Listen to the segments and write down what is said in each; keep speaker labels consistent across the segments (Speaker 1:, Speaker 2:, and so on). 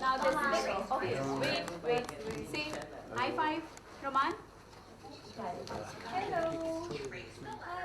Speaker 1: Now this is okay. Wait. See, high five, Roman. Hello. Hi.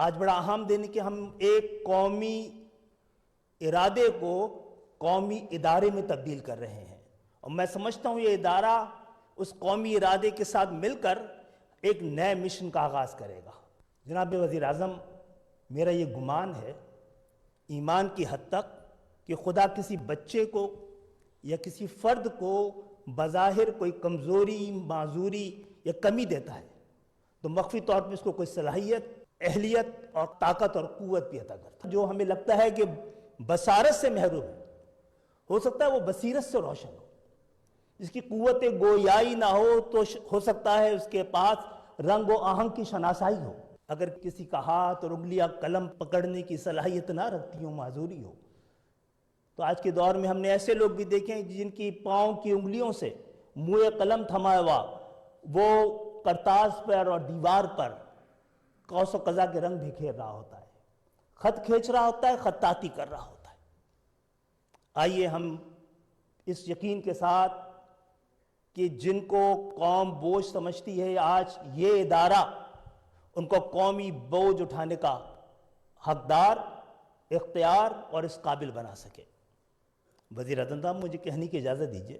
Speaker 2: آج بڑا اہم دن ہے کہ ہم ایک قومی ارادے کو قومی ادارے میں تبدیل کر رہے ہیں، اور میں سمجھتا ہوں یہ ادارہ اس قومی ارادے کے ساتھ مل کر ایک نئے مشن کا آغاز کرے گا۔ جناب وزیر اعظم، میرا یہ گمان ہے ایمان کی حد تک کہ خدا کسی بچے کو یا کسی فرد کو بظاہر کوئی کمزوری، معذوری یا کمی دیتا ہے تو مخفی طور پہ اس کو کوئی صلاحیت، اہلیت اور طاقت اور قوت بھی عطا کرتا ہے۔ جو ہمیں لگتا ہے کہ بصارت سے محروم ہے، ہو سکتا ہے وہ بصیرت سے روشن ہو، جس کی قوت گویائی نہ ہو تو ہو سکتا ہے اس کے پاس رنگ و آہنگ کی شناسائی ہو۔ اگر کسی کا ہاتھ اور انگلیاں قلم پکڑنے کی صلاحیت نہ رکھتی ہوں، معذوری ہو، تو آج کے دور میں ہم نے ایسے لوگ بھی دیکھے ہیں جن کی پاؤں کی انگلیوں سے منہ قلم تھما ہوا وہ کرتاز پر اور دیوار پر قوس و قزح کے رنگ بکھیر رہا ہوتا ہے، خط کھینچ رہا ہوتا ہے، خطاطی کر رہا ہوتا ہے۔ آئیے ہم اس یقین کے ساتھ کہ جن کو قوم بوجھ سمجھتی ہے، آج یہ ادارہ ان کو قومی بوجھ اٹھانے کا حقدار، اختیار اور اس قابل بنا سکے۔ وزیر اعظم صاحب، مجھے کہنے کی اجازت دیجیے،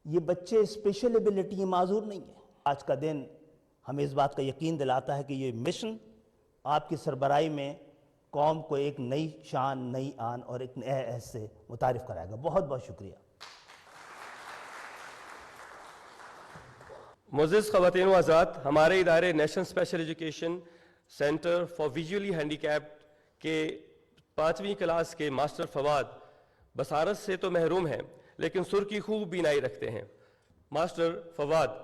Speaker 2: یہ بچے اسپیشل ایبلٹی معذور نہیں ہیں۔ آج کا دن ہمیں اس بات کا یقین دلاتا ہے کہ یہ مشن آپ کی سربراہی میں قوم کو ایک نئی شان، نئی آن اور ایک نئے عہد سے متعارف کرائے گا۔ بہت بہت شکریہ۔
Speaker 3: معزز خواتین و حضرات، ہمارے ادارے national special education centre for visually handicapped کے 5ویں کلاس کے ماسٹر فواد بصارت سے تو محروم ہیں لیکن سر کی خوب بینائی رکھتے ہیں۔ ماسٹر فواد۔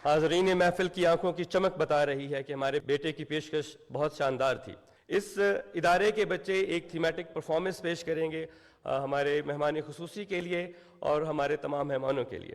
Speaker 3: حاضرین محفل کی آنکھوں کی چمک بتا رہی ہے کہ ہمارے بیٹے کی پیشکش بہت شاندار تھی۔ اس ادارے کے بچے ایک تھیمیٹک پرفارمنس پیش کریں گے۔ ہمارے مہمان خصوصی کے لیے اور ہمارے تمام مہمانوں کے لیے.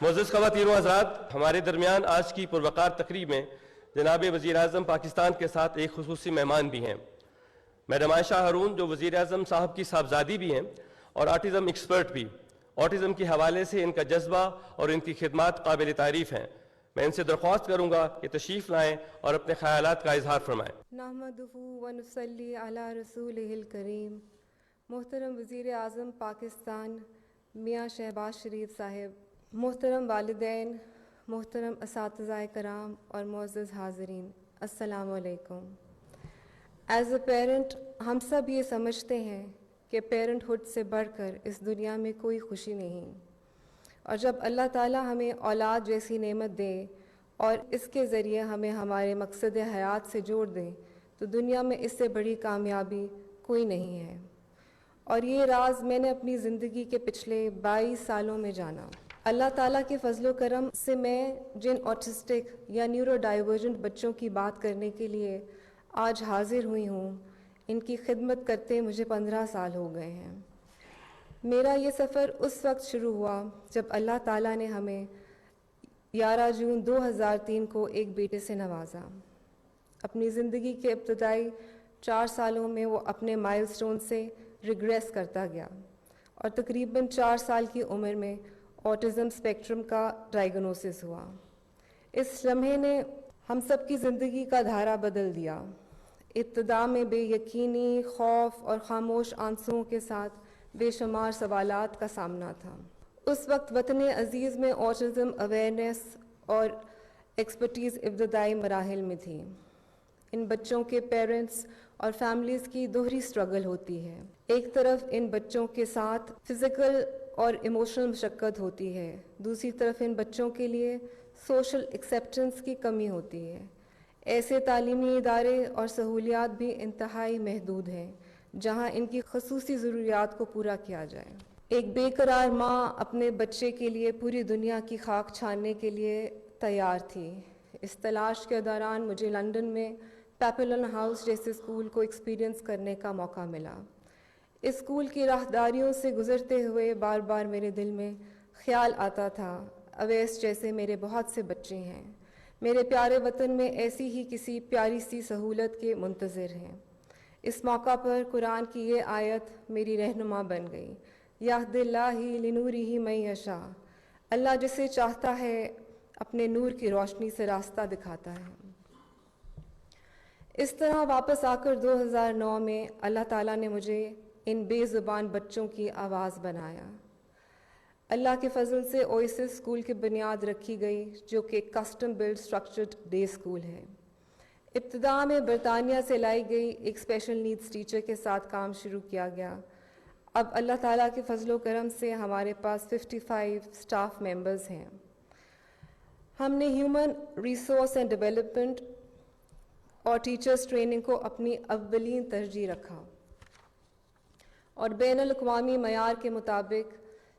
Speaker 3: معزز خواتین و حضرات، ہمارے درمیان آج کی پروقار تقریب میں جناب وزیر اعظم پاکستان کے ساتھ ایک خصوصی مہمان بھی ہیں. میڈم عائشہ ہارون جو وزیر اعظم صاحب کی صاحبزادی بھی ہیں اور آٹزم ایکسپرٹ بھی. آٹزم کے حوالے سے ان کا جذبہ اور ان کی خدمات قابل تعریف ہیں. میں ان سے درخواست کروں گا کہ تشریف لائیں اور اپنے خیالات کا اظہار فرمائیں.
Speaker 4: نحمدہ ونصلی علی رسولہ الکریم. محترم وزیر اعظم پاکستان میاں شہباز شریف صاحب، محترم والدین، محترم اساتذہ کرام اور معزز حاضرین، السلام علیکم. ایز اے پیرنٹ ہم سب یہ سمجھتے ہیں کہ پیرنٹ ہوڈ سے بڑھ کر اس دنیا میں کوئی خوشی نہیں، اور جب اللہ تعالیٰ ہمیں اولاد جیسی نعمت دے اور اس کے ذریعے ہمیں ہمارے مقصد حیات سے جوڑ دے تو دنیا میں اس سے بڑی کامیابی کوئی نہیں ہے. اور یہ راز میں نے اپنی زندگی کے پچھلے 22 سالوں میں جانا. اللہ تعالیٰ کے فضل و کرم سے میں جن آٹسٹک یا نیورو ڈائیورجنٹ بچوں کی بات کرنے کے لیے آج حاضر ہوئی ہوں، ان کی خدمت کرتے مجھے 15 سال ہو گئے ہیں. میرا یہ سفر اس وقت شروع ہوا جب اللہ تعالیٰ نے ہمیں 11 جون 2003 کو ایک بیٹے سے نوازا. اپنی زندگی کے ابتدائی 4 سالوں میں وہ اپنے مائل سٹون سے ریگریس کرتا گیا اور تقریباً 4 سال کی عمر میں آٹزم اسپیکٹرم کا ڈائگنوسس ہوا. اس لمحے نے ہم سب کی زندگی کا دھارا بدل دیا. ابتدا میں بے یقینی، خوف اور خاموش آنسوؤں کے ساتھ بے شمار سوالات کا سامنا تھا. اس وقت وطن عزیز میں آٹزم اویئرنیس اور ایکسپرٹیز ابتدائی مراحل میں تھی. ان بچوں کے پیرنٹس اور فیملیز کی دوہری سٹرگل ہوتی ہے. ایک طرف ان بچوں کے ساتھ فزیکل اور ایموشنل مشقت ہوتی ہے، دوسری طرف ان بچوں کے لیے سوشل ایکسیپٹنس کی کمی ہوتی ہے. ایسے تعلیمی ادارے اور سہولیات بھی انتہائی محدود ہیں جہاں ان کی خصوصی ضروریات کو پورا کیا جائے. ایک بے قرار ماں اپنے بچے کے لیے پوری دنیا کی خاک چھاننے کے لیے تیار تھی. اس تلاش کے دوران مجھے لندن میں پیپلن ہاؤس جیسے اسکول کو ایکسپیرینس کرنے کا موقع ملا. اس اسکول کی راہداریوں سے گزرتے ہوئے بار بار میرے دل میں خیال آتا تھا، اویس جیسے میرے بہت سے بچے ہیں، میرے پیارے وطن میں ایسی ہی کسی پیاری سی سہولت کے منتظر ہیں. اس موقع پر قرآن کی یہ آیت میری رہنما بن گئی، یہد اللہ لنورہ من یشاء. اللہ جسے چاہتا ہے اپنے نور کی روشنی سے راستہ دکھاتا ہے. اس طرح واپس آ کر 2009 میں اللہ تعالیٰ نے مجھے ان بے زبان بچوں کی آواز بنایا. اللہ کے فضل سے اویسس اسکول کی بنیاد رکھی گئی جو کہ custom build structured day school ہے. ابتدا میں برطانیہ سے لائی گئی ایک اسپیشل نیڈز ٹیچر کے ساتھ کام شروع کیا گیا. اب اللہ تعالیٰ کے فضل و کرم سے ہمارے پاس 55 اسٹاف ممبرز ہیں. ہم نے ہیومن ریسورس اینڈ ڈیولپمنٹ اور ٹیچرز ٹریننگ کو اپنی اولین ترجیح رکھا اور بین الاقوامی معیار کے مطابق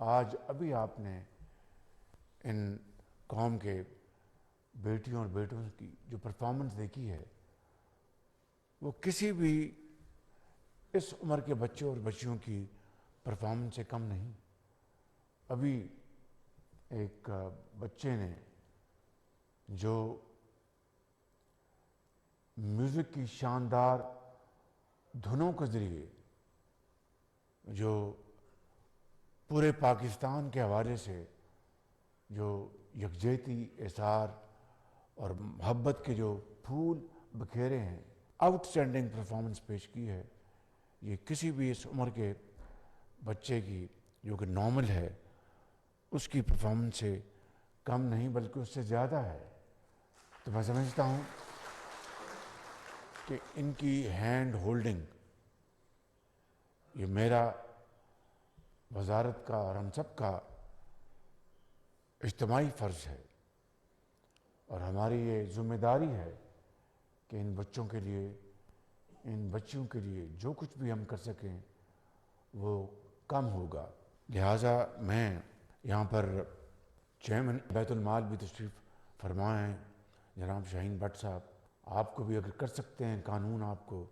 Speaker 5: آج ابھی آپ نے ان قوم کے بیٹیوں اور بیٹوں کی جو پرفارمنس دیکھی ہے وہ کسی بھی اس عمر کے بچوں اور بچیوں کی پرفارمنس سے کم نہیں. ابھی ایک بچے نے جو میوزک کی شاندار دھنوں کے ذریعے جو پورے پاکستان کے حوالے سے جو یکجہتی احسار اور محبت کے جو پھول بکھیرے ہیں، آؤٹ اسٹینڈنگ پرفارمنس پیش کی ہے. یہ کسی بھی اس عمر کے بچے کی جو کہ نارمل ہے اس کی پرفارمنس سے کم نہیں بلکہ اس سے زیادہ ہے. تو میں سمجھتا ہوں کہ ان کی ہینڈ ہولڈنگ یہ میرا، وزارت کا اور ہم سب کا اجتماعی فرض ہے، اور ہماری یہ ذمہ داری ہے کہ ان بچوں کے لیے، ان بچیوں کے لیے جو کچھ بھی ہم کر سکیں وہ کم ہوگا. لہٰذا میں یہاں پر چیئرمین بیت المال بھی تشریف فرمائے ہیں جناب شاہین بٹ صاحب. آپ کو بھی اگر کر سکتے ہیں، قانون آپ کو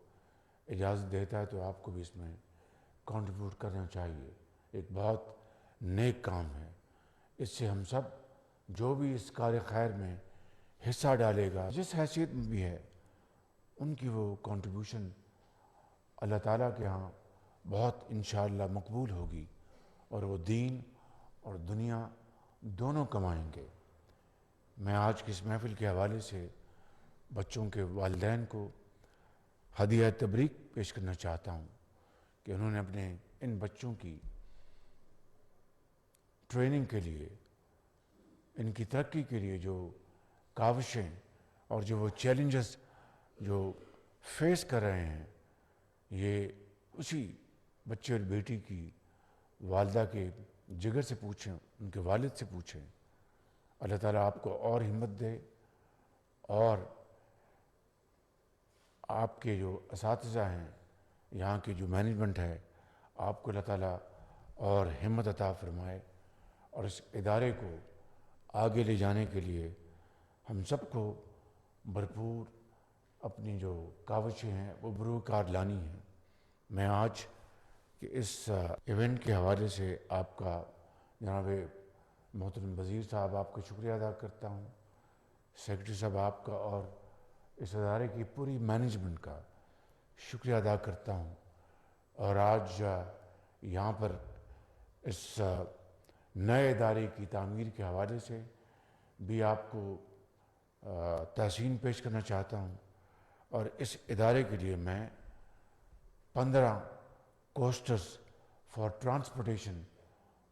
Speaker 5: اجازت دیتا ہے تو آپ کو بھی اس میں کنٹریبیوٹ کرنا چاہیے. ایک بہت نیک کام ہے. اس سے ہم سب جو بھی اس کار خیر میں حصہ ڈالے گا جس حیثیت میں بھی ہے، ان کی وہ کنٹریبیوشن اللہ تعالیٰ کے ہاں بہت انشاءاللہ مقبول ہوگی، اور وہ دین اور دنیا دونوں کمائیں گے. میں آج کی اس محفل کے حوالے سے بچوں کے والدین کو ہدیہ تبریک پیش کرنا چاہتا ہوں کہ انہوں نے اپنے ان بچوں کی ٹریننگ کے لیے، ان کی ترقی کے لیے جو کاوشیں اور جو وہ چیلنجز جو فیس کر رہے ہیں، یہ اسی بچے اور بیٹی کی والدہ کے جگر سے پوچھیں، ان کے والد سے پوچھیں. اللہ تعالیٰ آپ کو اور ہمت دے، اور آپ کے جو اساتذہ ہیں، یہاں کی جو مینجمنٹ ہے، آپ کو اللہ تعالیٰ اور ہمت عطا فرمائے، اور اس ادارے کو آگے لے جانے کے لیے ہم سب کو بھرپور اپنی جو کاوشیں ہیں وہ بروکار لانی ہیں. میں آج کہ اس ایونٹ کے حوالے سے آپ کا جناب محترم وزیر صاحب آپ کا شکریہ ادا کرتا ہوں، سیکرٹری صاحب آپ کا، اور اس ادارے کی پوری مینجمنٹ کا شکریہ ادا کرتا ہوں. اور آج یہاں پر اس نئے ادارے کی تعمیر کے حوالے سے بھی آپ کو تحسین پیش کرنا چاہتا ہوں. اور اس ادارے کے لیے میں 15 coasters for transportation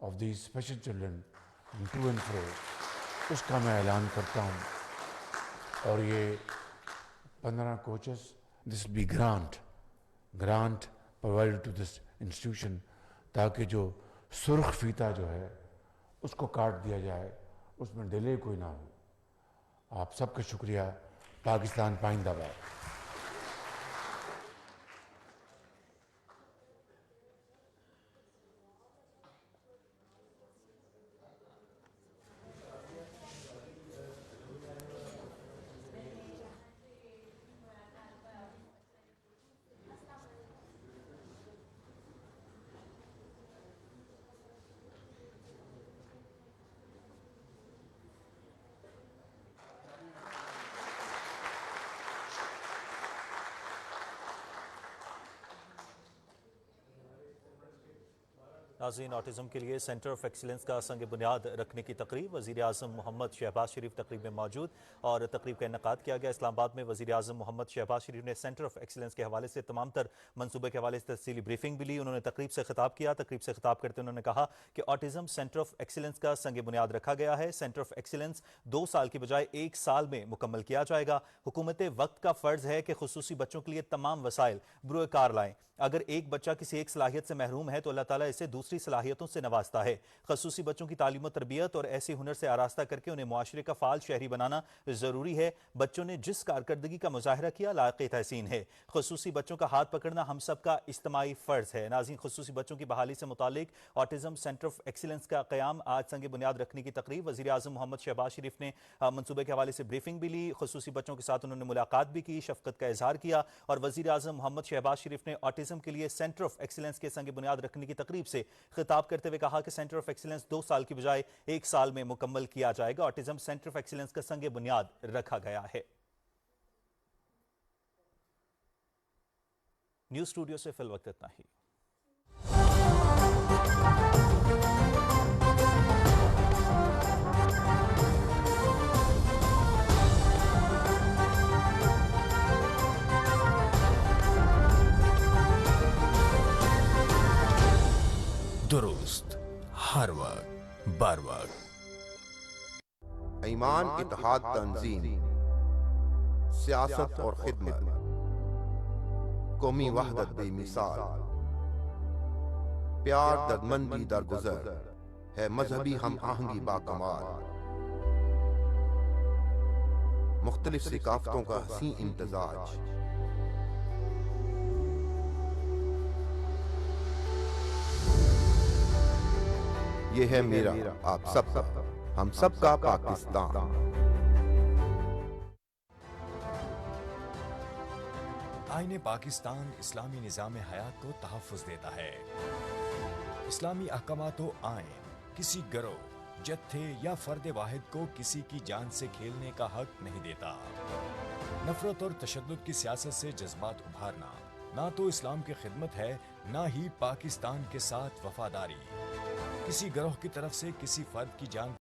Speaker 5: of the special children to and fro, اس کا میں اعلان کرتا ہوں. اور یہ 15 coaches, this will be grant provide to this institution, تاکہ جو سرخ فیتہ جو ہے اس کو کاٹ دیا جائے، اس میں ڈیلے کوئی نہ ہو. آپ سب کا شکریہ. پاکستان پائندہ باد.
Speaker 6: ناظرین، آٹزم کے لیے سینٹر آف ایکسیلنس کا سنگ بنیاد رکھنے کی تقریب، وزیر اعظم محمد شہباز شریف تقریب میں موجود، اور تقریب کا انعقاد کیا گیا اسلام آباد میں. وزیر اعظم محمد شہباز شریف نے سینٹر آف ایکسیلنس کے حوالے سے تمام تر منصوبے کے حوالے سے تفصیلی بریفنگ بھی لی. انہوں نے تقریب سے خطاب کیا. تقریب سے خطاب کرتے انہوں نے کہا کہ آٹزم سینٹر آف ایکسیلنس کا سنگ بنیاد رکھا گیا ہے. سینٹر آف ایکسیلنس 2 سال کی بجائے 1 سال میں مکمل کیا جائے گا. حکومت وقت کا فرض ہے کہ خصوصی بچوں کے لیے تمام وسائل بروئے کار لائیں. اگر ایک بچہ کسی ایک صلاحیت سے محروم ہے تو اللہ تعالیٰ اسے دوسری دوسری صلاحیتوں سے نوازتا ہے۔ خصوصی بچوں کی تعلیم و تربیت اور ایسے ہنر سے آراستہ کر کے انہیں معاشرے کا فعال شہری بنانا ضروری ہے۔ بچوں نے جس کارکردگی کا مظاہرہ کیا لائق تحسین ہے۔ خصوصی بچوں کا ہاتھ پکڑنا ہم سب کا اجتماعی فرض ہے۔ ناظرین، خصوصی بچوں کی بحالی سے متعلق آٹزم سینٹر آف ایکسیلنس کا قیام آج سنگ بنیاد رکھنے کی تقریب، وزیر اعظم محمد شہباز شریف نے منصوبے کے حوالے سے بریفنگ بھی لی، خصوصی بچوں کے ساتھ انہوں نے ملاقات بھی کی، شفقت کا اظہار کیا، اور وزیر اعظم محمد شہباز شریف نے آٹزم کے لیے سینٹر آف ایکسیلنس کے سنگ بنیاد رکھنے کی تقریب سے خطاب کرتے ہوئے کہا کہ سینٹر آف ایکسیلنس 2 سال کی بجائے 1 سال میں مکمل کیا جائے گا۔ آٹزم سینٹر آف ایکسیلنس کا سنگ بنیاد رکھا گیا ہے۔ نیوز اسٹوڈیو سے فی الوقت اتنا ہی۔
Speaker 7: درست، ہر وقت، بر وقت۔
Speaker 8: ایمان اتحاد تنظیم، سیاست اور خدمت، قومی وحدت بے مثال، پیار دردمندی درگزر، ہے مذہبی ہم آہنگی باکمال، مختلف ثقافتوں کا حسین امتزاج، یہ ہے میرا، آپ سب کا، ہم سب کا پاکستان۔
Speaker 7: آئین پاکستان اسلامی نظام حیات کو تحفظ دیتا ہے۔ اسلامی احکامات و آئین کسی گروہ، جتھے یا فرد واحد کو کسی کی جان سے کھیلنے کا حق نہیں دیتا۔ نفرت اور تشدد کی سیاست سے جذبات ابھارنا نہ تو اسلام کی خدمت ہے، نہ ہی پاکستان کے ساتھ وفاداری۔ کسی گروہ کی طرف سے کسی فرد کی جان